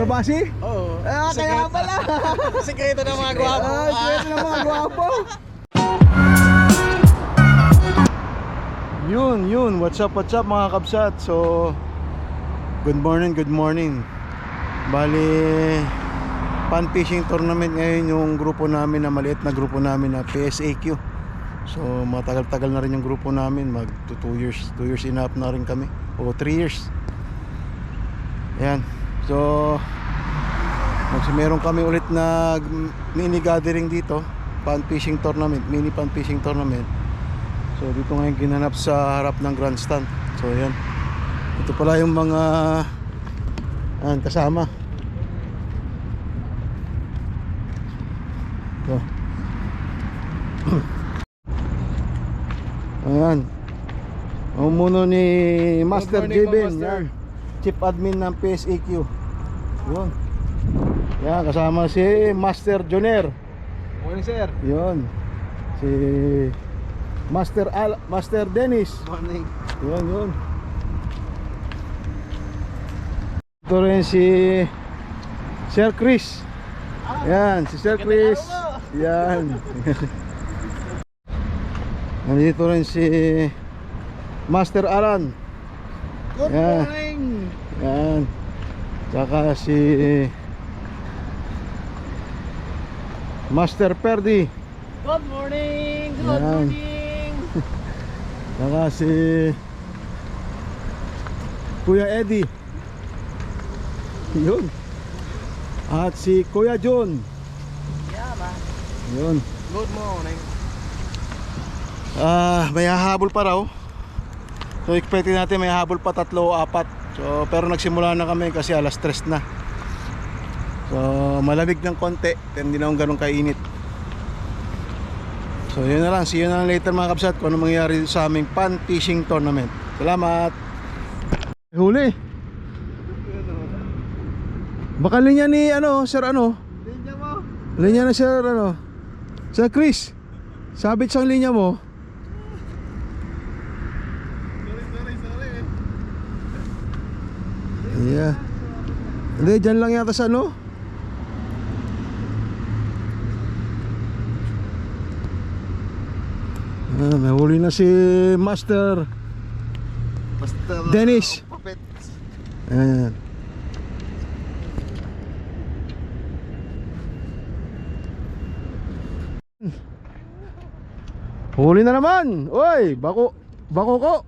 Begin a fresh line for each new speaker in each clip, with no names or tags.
Kabasi?
Oo.
Kaya pala.
Sikreto ng mga gwapo.
Sikreto ng mga gwapo. Yun. What's up mga kabsat? So, good morning. Bali, pan fishing tournament ngayon yung grupo namin na maliit na grupo namin na PSAQ. So, matagal-tagal na rin yung grupo namin. Mag 2 years and a half na rin kami. O 3 years. Ayan. So, meron kami ulit na mini gathering dito, pan fishing tournament, mini pan fishing tournament. So dito ngayon ginanap sa harap ng grandstand. So ayan, ito pala yung mga kasama. So ayan, umuno ni Master Jeben, Chief Admin ng PSAQ. Yun. Yan, kasama si Master Joner.
Morning, sir.
Yun. Si Master Dennis.
Morning.
Yun. Ito rin si Sir Chris. Yan, si Sir Chris. Yan. Nandito rin si Master Alan.
Good morning.
Yan. Saka si Master Perdi.
Good morning.
Yan. Saka si Kuya Eddie. Yun. At si Kuya John. Yun.
Good morning.
May hahabol pa raw. So expected natin may hahabol pa 3 o 4. So pero nagsimula na kami kasi alas 3 na. So malamig ng konti, pero hindi na ganun kainit. So yun na lang, see you na lang later mga kabsat kung ano mangyayari sa aming pan fishing tournament. Salamat. Huli. Baka linya ni Sir
Linya mo.
Linya na Sir Sir Chris. Sabit siyang linya mo.
Sorry.
Yeah. Hindi, dyan lang yata sa may huli na si Master Dennis. Ayan. Huli na naman. Oy, bako ko.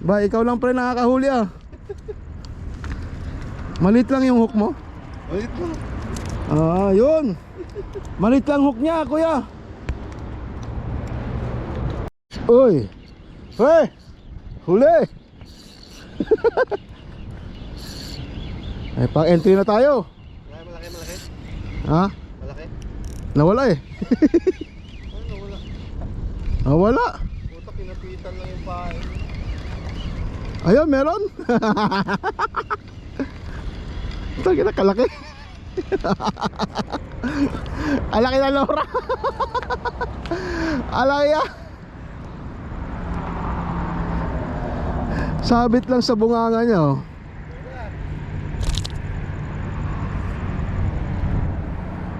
Ba, ikaw lang pre nakakahuli Malit lang yung hook mo?
Malit mo.
Yun. Malit lang hook niya, kuya. Uy. Hey! Huli! Ay, pang-entry na tayo.
Malaki.
Ha?
Malaki.
Nawala eh.
Ano wala?
Nawala.
Puta, kinapitan lang yung pahay.
Ayun, meron. Ito, kalaki. Alaki na Laura. Alaki sabit lang sa bunganga niya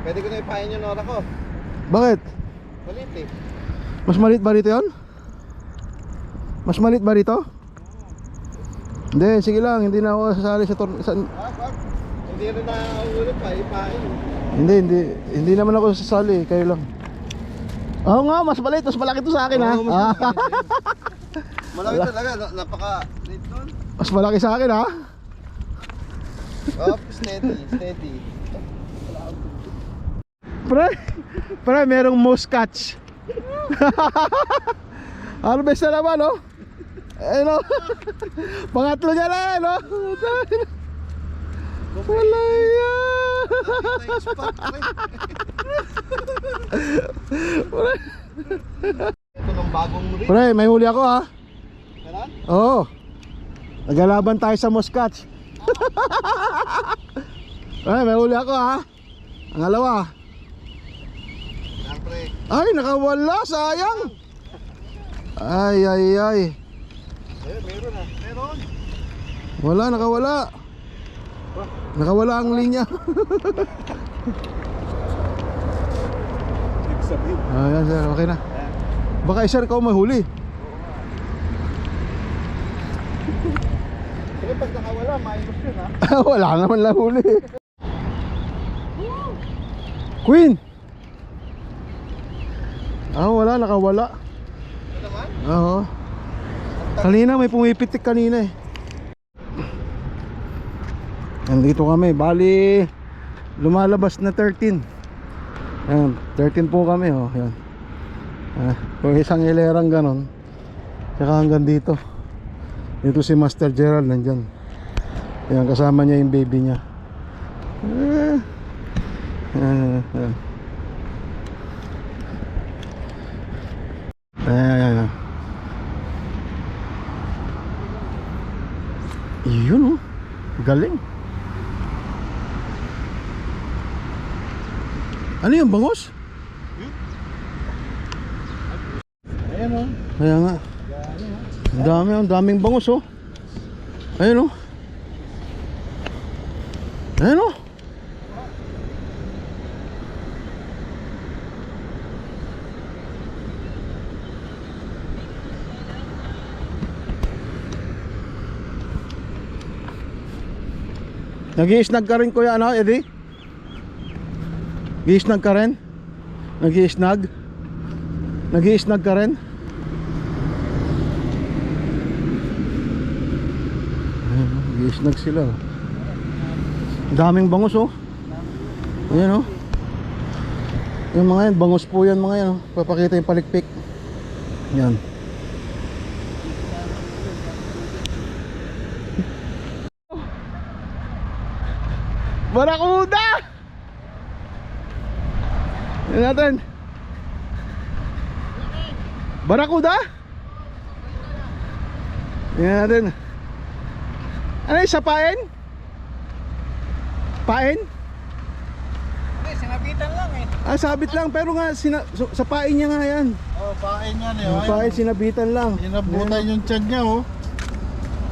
Pwede ko na ipahin yung nora ko.
Bakit?
Malit eh.
Mas maliit ba rito yun? Mas maliit ba rito? Hindi, sige lang. Hindi na ako sasali sa
Hindi rin nakaulit pa, ipahin.
Hindi naman ako sasali. Kayo lang. Oo nga, mas maliit. Mas malaki to sa akin
Malaki talaga, napaka-late nun.
Mas malaki sa akin
Steady.
Pre, merong mouse catch. Harvest na naman pangatlo niya na wala yan.
Ito ng bagong rig.
Pre, may huli ako
Meron?
Oo. Naglalaban tayo sa Muscat. Ay, may huli ako Ang alawa.
Pre.
Ay, nakawala, sayang. Ay.
Ayun, meron.
Wala, nakawala. Nakawala ang linya.
Sabihin.
Ayan sir, okay na. Baka sir, ikaw mahuli.
Kasi pag nakawala, minus yun ha.
Wala naman lang huli. Queen! Wala, nakawala.
Ano naman?
Oo. Kanina may pumipitik kanina eh. Nandito kami, bali lumalabas na 13. Ayan, 13 po kami oh, yan. Kung isang ilerang ganon. Tsaka hanggang dito. Dito si Master Gerald nandyan. Ayan, kasama niya yung baby niya. Ayan. Ayan. Yun oh, galing. Ano yung bangos?
Ayan o.
Kaya nga. Ang daming bangos oh. Ayun oh. Ayun oh. Nag-i-snag ka rin kuya ano, Eddie? Nag-i-snag ka rin? Nag-i-snag? Nag-i-snag ka rin? Ayan, nag-i-snag sila oh. Daming bangus oh. Ayan oh. Yung mga yan, bangus po yan mga yan oh. Papakita yung palikpik. Yan. Barakuda! Yan natin. Barakuda? Yan natin. Ano yung sapain? Pain?
Hindi, sinabitan lang eh.
Sabit lang pero nga sapain niya nga yan.
Oh, pain yan eh.
Pain, sinabitan lang.
Inabutan yung tiyan niya oh.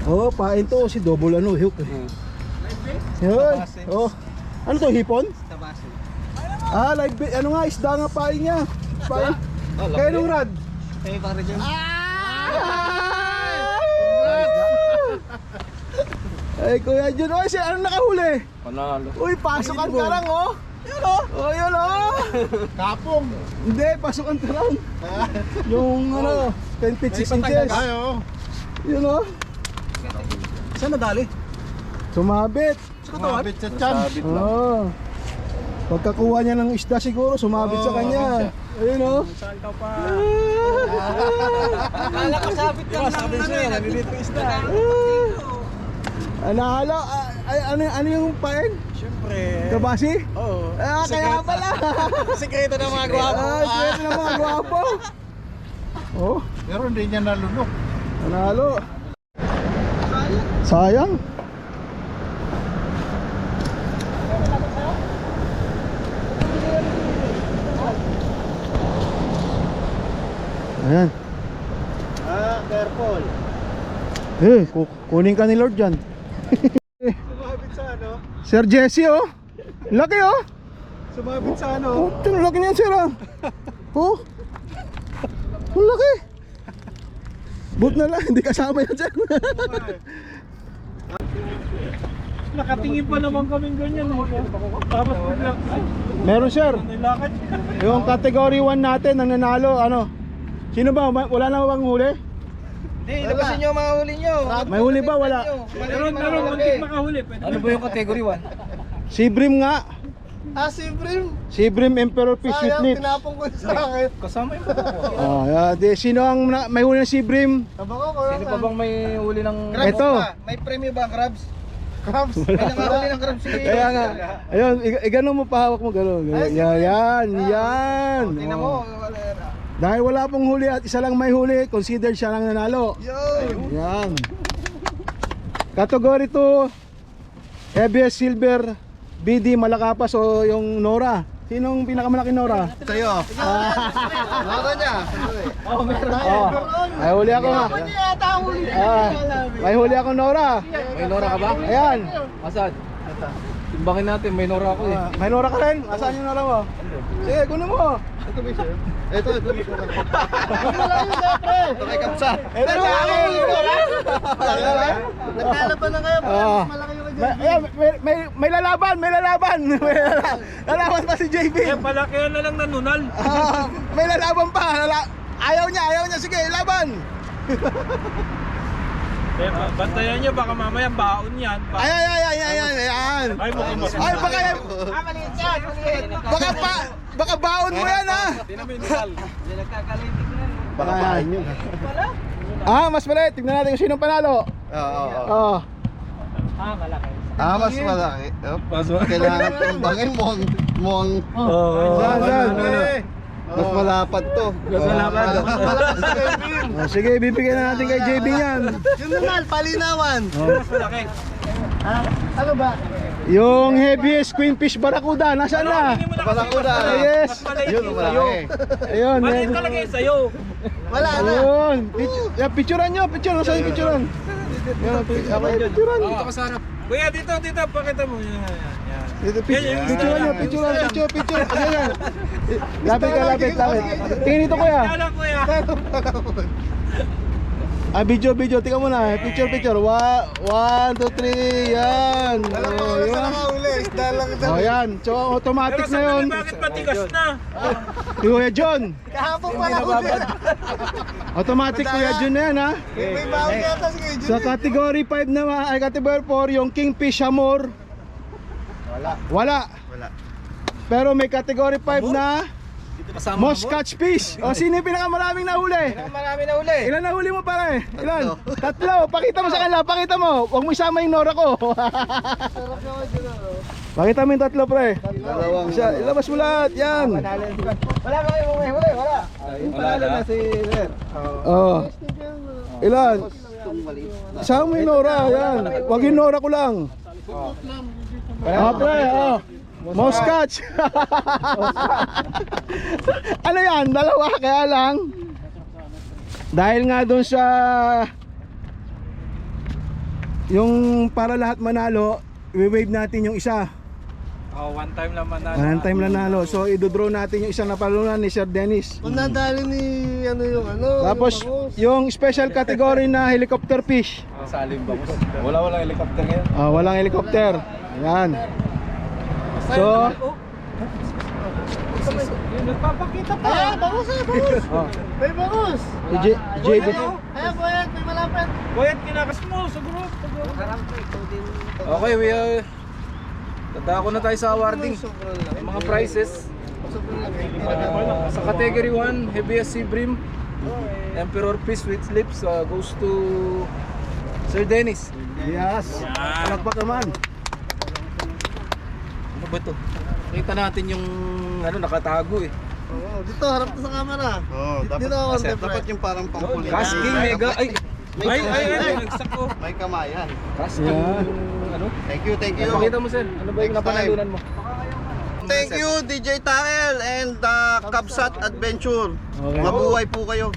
Oo, pain to si double ano, hook eh. Yun. Oh. Ano to, hipon?
Tabasi.
Live bait. Ano nga, isda nga pain niya. Pain. Kaya nung rad.
Kaya pang rin yun.
Ay, Kuya Jun. Oy, ano nakahuli?
Panalo.
Uy, pasukan ka lang, oh. Yun, oh. Oh, yun, oh.
Kapong.
Hindi, pasukan ka lang. Yung, ano, 10 feet 6 inches.
Ayo.
Yun, oh.
Saan nadali?
Sumabit.
Sumabit sa tiyan.
Oo. Pagkakuha niya ng isda siguro, sumabit sa kanya. Ayun, oh.
Saan ka pa? Akala ko sabit ka lang. Sabi sa'yo, nalilito isda.
Nahalo, ano yung pain?
Siyempre.
Kabasi?
Oo.
Kaya pala.
Sekreto ng mga gwapo.
Sekreto ng mga gwapo. Oh,
Pero hindi niya nalunok.
nanalo. Sayang. Ayan.
Careful.
Kunin ka ni Lord dyan.
Sumabit sa ano?
Sir Jesse, oh. Laki, oh.
Sumabit sa ano?
Oh, laki niyan, sir, ah. Oh. Ang laki. But na lang, hindi kasama yan, sir.
Nakatingin pa naman kaming ganyan. Tapos biglang, ay,
Meron, sir.
nilakad.
Yung category 1 natin, ang nanalo, ano? Sino ba? Wala na bang huli?
Hindi, labasin nyo mga huli nyo.
May huli ba? Wala.
Meron, muntik makahuli. Ano ba yung category 1?
Si Brim nga.
Si Brim.
Si Brim Emperor Fish with
Sayang,
Nips.
tinapong ko sa akin. Kasama yung
Sino ang may huli na si Brim?
Tabako ko. Sino pa bang may huli ng
crabs? Ito.
May premyo ba ang crabs? Crabs? May nakahuli ng crabs si
Kaya nga. Ayun, gano'n mo pahawak mo gano'n. Yan.
Tingnan mo.
Dahil wala pong huli at isa lang may huli, considered siya lang nanalo.
Yun.
Yan. Category 2, ABS Silver, BD Malakapas o yung Nora. Sinong pinakamalaki Nora?
Sa'yo. Nora niya. Meron tayo.
May huli ako nga. May huli ako Nora.
May Nora ka ba?
Ayan.
Asan? Timbangin natin, may nora ako eh.
May nora ka rin? Asaan yung nora mo? Sige, kunin mo.
Ito ba siya? Ito. Malayo siyempre. Ito kay Kapsat.
Ito sa akin.
Nagkalaban na kayo. Mas malaki yung
May lalaban. Lalaban pa si JB.
Eh, palakihan na lang ng nunal.
May lalaban pa. Ayaw niya. Sige, laban.
Eh, bantayan nyo, baka mamaya baon yan.
Ayan.
Ay, mukhang mas.
Ay, baka
maliit yan. Maliit.
baka baon mo yan, ha?
Hindi namin nunal.
Baka pain yun.
Mas maliit. Tignan natin kung sinong panalo.
Oo. Mas malaki. Kailangan tumbangin mukhang
Saan?
mas malapad to.
Mas malapad.
Mas malakas si Kevin.
Sige, bibigyan na natin kay JB yan.
Yung nunal, palinawan.
Mas malaki.
Ano ba?
Yung heaviest queenfish barracuda, nasaan na?
Hindi mo na
Barakuda.
kasi
Yes.
mas maliit
Yun,
yung sa'yo.
malaki.
Ayun.
Maliit talaga yung sa'yo.
Wala na.
Ayun. Picturean nyo. Nasaan yung picturean? Picturean.
Dito ka sa harap. Kuya, dito, pakita mo. Yan.
Picturean nyo. Picture. Ayan. Lapit. Tingin dito, kuya.
Kala, kuya.
Video. Tingnan mo na. Picture. 1, 2, 3. Yan.
Wala nakahuli. Isda lang ito.
Yan. So, automatic
Pero
na yun.
sandali, bakit matigas na?
Kuya John.
Kahapon pala huli.
Automatic Kuya John na yan, ha?
May bawal yata si Kuya
Sa category 5 naman, ay category 4, yung Kingfish Amor. Wala. Pero may category 5 na Muscat Fish. O sino yung pinakamaraming nahuli?
Marami na huli.
Ilan nahuli mo pare? Ilan? Tatlo. Pakita mo sa kanila, pakita mo. Huwag mo isama yung nora ko. Pakita mo yung tatlo, pre.
Dalawang
Ilabas mo lahat, yan.
Wala ba yung may huli? Wala. Yung panalo na si Sir.
Oh. Ilan? Isama mo yung nora, yan. Huwag yung nora ko lang. Pre, Muscat. Ano yan? Dalawa, kaya lang. Dahil nga doon sa yung para lahat manalo, i-wave natin yung isa.
One time lang manalo.
One time nanalo. So i-draw natin yung isang napalunan ni Sir Dennis.
Kung nadali ni yung
Tapos yung special category na helicopter fish.
Salim ba? Walang helicopter ngayon.
Walang helicopter. Ayan. So
Nagpapakita pa.
Ayan, bangus. May bangus.
JB.
Ayan, Boyet, may malapit.
Boyet, kinakas mo sa group. Okay, dadako na tayo sa awarding. Mga prizes. Sa category 1, heaviest sea bream, Emperor Fish with lips goes to Sir Dennis.
Yes. Palakpak naman.
Ano ba ito? Kita natin yung nakatago eh.
Dito, harap na sa camera. Dito ako,
dapat
yung parang pampuli.
Casking Mega. Ay, nagsako.
May kamayan.
Casking.
Yeah.
Thank you.
Pakita mo, Sir. Ano ba yung
Next
napanalunan mo?
Thank you, DJ Tael and Kapsat Adventure.
Okay.
Mabuhay po kayo.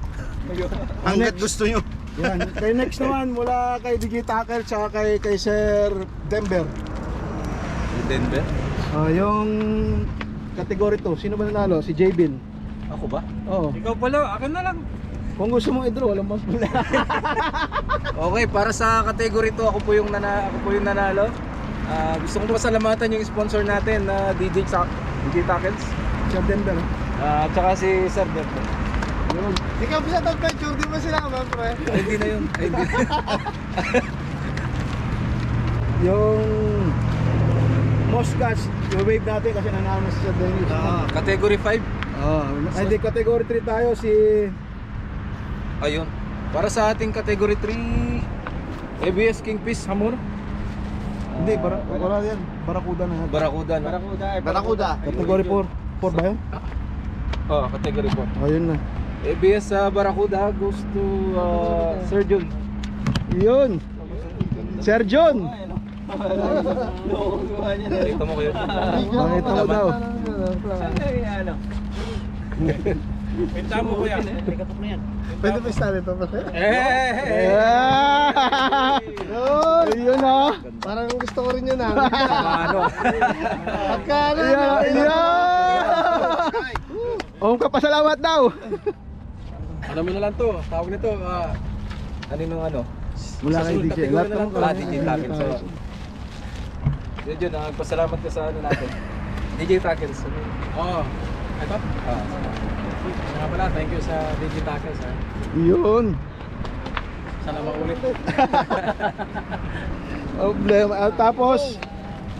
Hanggat gusto nyo.
Yan. Kay next naman mula kay DJ Tackle tsaka kay Sir Denver.
Denver?
Yung category 2, sino ba nanalo? Si Jbin.
Ako ba?
Oo.
Ikaw pala, akin na lang.
Kung gusto mong i-draw, alam mo pala.
Okay, para sa category 2, ako po yung nanalo. Gusto kong pasalamatan yung sponsor natin na DJ Tackles.
Sir Denver.
At saka si Sir Denver.
Yun.
Ikaw sa adventure, di ba sila naman, pre?
Ay, hindi na yun. Ay, hindi na.
Yung Muscat, i-wave natin kasi nanalo na si Sir Dennis.
Category 5.
Ay, di, category 3 tayo si...
Ayun. Para sa ating category 3, ABS Kingfish Hamur.
Hindi, wala yan. Barracuda na yan.
Barakuda, no?
Barakuda.
Category 4. 4 ba yun?
Category 4.
Ayun na.
ABS Barakuda goes to Sir Jun.
Yun. Sir John.
Nakita mo kayo.
Makita mo daw.
Pinta mo kuya.
Pwede pa isali ito, pre?
Eh!
Yeah! Ayun ah.
Parang gusto ko rin yun ah.
Ano?
Pagkano?
Ayan. Oh, kapasalamat daw.
Ano mo na lang to, tawag nito, aninong ano?
Wala kay DJ. Lahat naman
Wala DJ Tackles. Yun, nagpasalamat ka sa ano natin. DJ Tackles. Oo. Ito? Nga pala, thank you sa DJ Tackles.
Yun.
Sana maulit.
Problema. Tapos,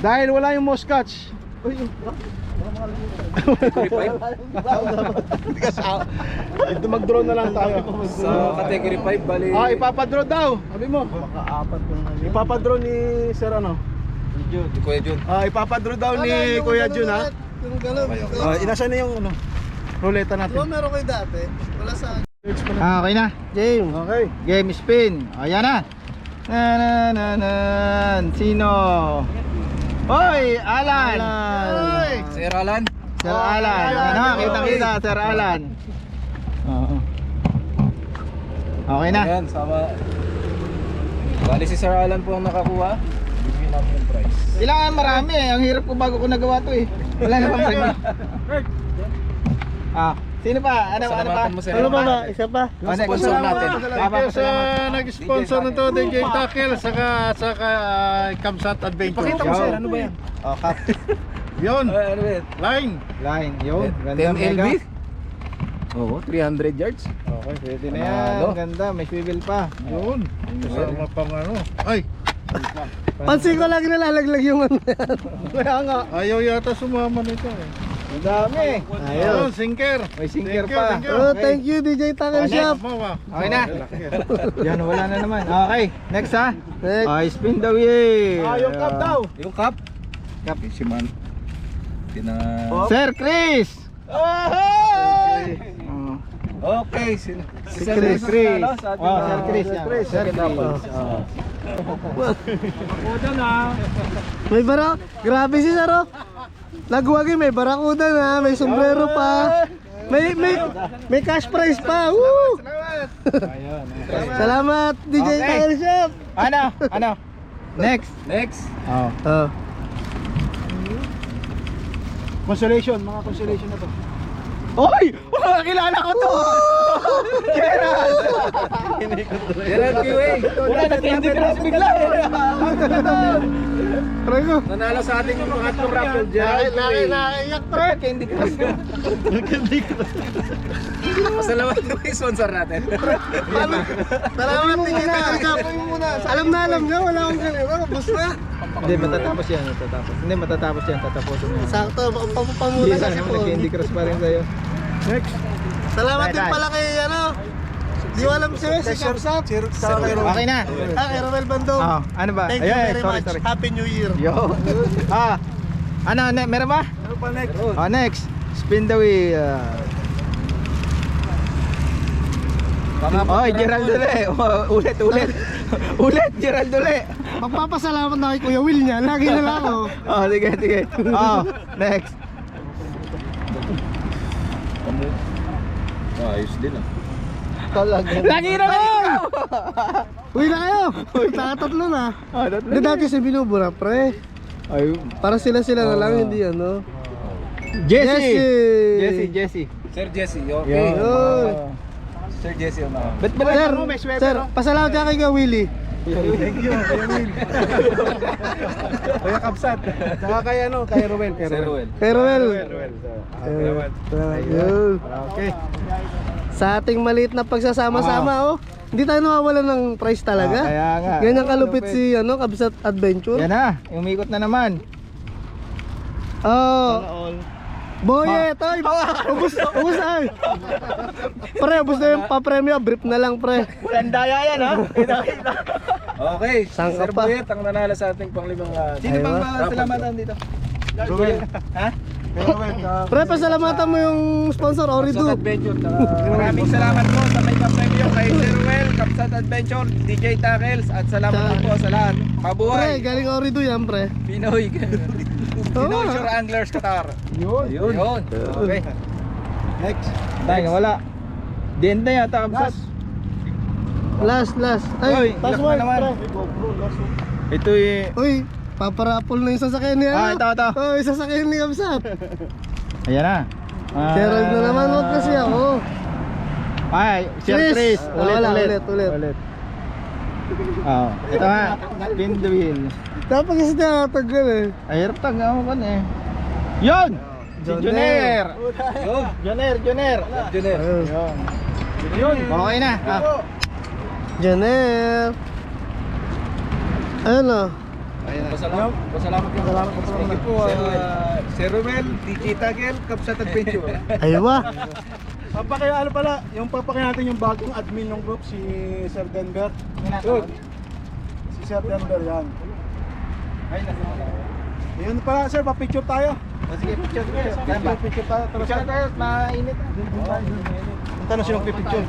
dahil wala yung Moscatch. Ito mag-drone na lang tayo.
Sa category 5, bali.
Ipapadraw daw. Sabi mo. Ipapadraw ni Sir ano?
Di Kuya Jun.
Ipapadraw daw ni Kuya Jun ha.
Yung galaw.
Inasa na yung ano? Ruleta
Di ba
natin.
meron kayo dati? Wala sa...
Okay na.
James.
Okay.
Game spin. Ayan na. Sino? Hoy, Alan.
Sir Alan.
Sir Alan. Ano, kita-kita, Sir Alan. Oo. Okay na.
Ayan, sama. Bali si Sir Alan po ang nakakuha. Bibigyan namin yung prize.
Kailangan marami eh. Ang hirap ko bago ko nagawa to eh. Wala na bang premyo? Sino pa? Ano pa?
Salamatan mo, Sir.
Ano ba ba? Isa pa?
Sponsor natin.
Thank you sa nag-sponsor nito DJ Tackle saka Kamsat Adventure.
Pakita mo, Sir, ano ba yan?
Oh, cup.
Yun.
Ano ba yan?
Line.
Line. Yun.
10
mega.
LB? Oo, 300 yards.
Okay, pwede na
Panalo.
yan. Ganda. May swivel pa.
Yun. Kasama pang ano. Ay.
Pansin ko lagi nalalaglag yung ano.
Kaya nga. Ayaw yata sumama nito eh.
Ang dami.
Ayun, sinker.
May sinker
Thank you,
pa.
thank you.
Oh, thank you DJ Tackle Shop.
Okay na. Yan, wala na naman. Okay, next ha.
Next.
Ay, spin the wheel.
Yung cup daw.
Yung cup?
Cup.
Si Man.
Sir Chris.
Okay, si
Sir Chris. Sir Chris. Sir Chris.
May barak. Grabe si Saro. Nagwagi may barakuda na, may sombrero pa. May cash prize pa. Woo! Salamat DJ
Okay.
Tackle Shop.
Ano? Next.
Next.
Oh.
Oh.
Consolation, mga consolation na to.
Oy! Kilala ko to! Gerald!
Gerald QA.
Wala na hindi ka bigla eh.
Try ko.
Nanalo sa ating pangatlong raffle, Gerald QA.
Naiyak pa.
Candy Crush.
Pasalamat mo yung sponsor natin.
Salamat DJ Tackle Shop. Alam niya, wala akong ganito. Bus na.
Hindi, matatapos yan. Matatapos yan. Tatapusin mo.
Sakto,
Hindi
pamula
na
kasi
naman,
po.
Candy Crush pa rin sa'yo.
Next.
Salamat din pala kay ano. Di ko alam siya si Kamsat.
Okay na.
Kay Romel Bandong.
Ano ba?
Thank you very much.
Sorry.
Happy New Year.
Yo. Meron ba?
Ano pa next?
Next. Spin the wheel. Oy, Gerald Dule. Ulit. Ulit, Gerald Dule.
Magpapasalamat na kay Kuya Will niya. Lagi na lang ako.
Sige. Next.
Ayos din ah.
Lagi na lang.
Uwi na kayo. Tatlo na. Hindi dati si binubura, pre.
Ay,
Para sila na lang, hindi ano.
Jesse.
Sir Jesse, okay.
Yun.
Sir Jesse yung mga.
Bet ba
Sir,
may sweater,
sir,
no?
pasalamat ka kay Kuya Willie.
Thank you, Kuya Will. Kuya Kamsat. Saka kay ano, kay Ruel.
Sir Ruel.
Kay Romel.
Salamat.
Yun.
Okay.
Sa ating maliit na pagsasama-sama, hindi tayo nawawalan ng prize talaga.
Kaya nga.
Ganyan kalupit si Kamsat Adventure.
Yan na, umikot na naman.
Oh. Boye, toy. Ubus ay. Pre, ubus na yung pa-premyo, brief na lang, pre.
Walang daya yan ha.
Okay,
Saan ka
Sir
pa?
Buyet ang nanalo sa ating panglimang
Sino bang
raffle.
salamatan dito?
Ruel.
Ha?
Kay Ruel.
Pre, pasalamatan mo yung sponsor, Oridu.
Adventure.
Maraming salamat po sa may kapremyo kay Sir Ruel, Kamsat Adventure, DJ Tackles at salamat din po sa lahat.
Pre,
Mabuhay!
galing Oridu yan, pre.
Pinoy.
Pinoy Shore Anglers Qatar.
Yun.
Okay.
Next.
Dahil wala. Di na yata Kamsat.
Last.
Oy,
Last
ilak
one.
na naman. Ito
Uy, paparapol na yung sasakyan niya.
ito.
Oh, yung sasakyan ni Kamsat.
Ayan na.
Gerald na naman, huwag kasi ako.
Ay,
Chris. Ulit.
Oh, ito ha. Spin the wheel.
Dapat kasi nakatagal eh.
Ay, hirap tag ako kan eh. Yon! Si Joner. Joner. Yun. Okay na.
Janer. Ayun o.
Pasalamat po. Thank you po, Sir Romel, DJ Tagel, Kapsat Adventure.
Aywa.
Papakaya pala, yung papakaya natin yung bagong admin ng group, si Sir Denver. Good. Si Sir Denver, yan. Yun pala, sir, pa-picture tayo.
Sige, picture.
Picture tayo.
Picture tayo, mainit.
Punta na silang pipicture.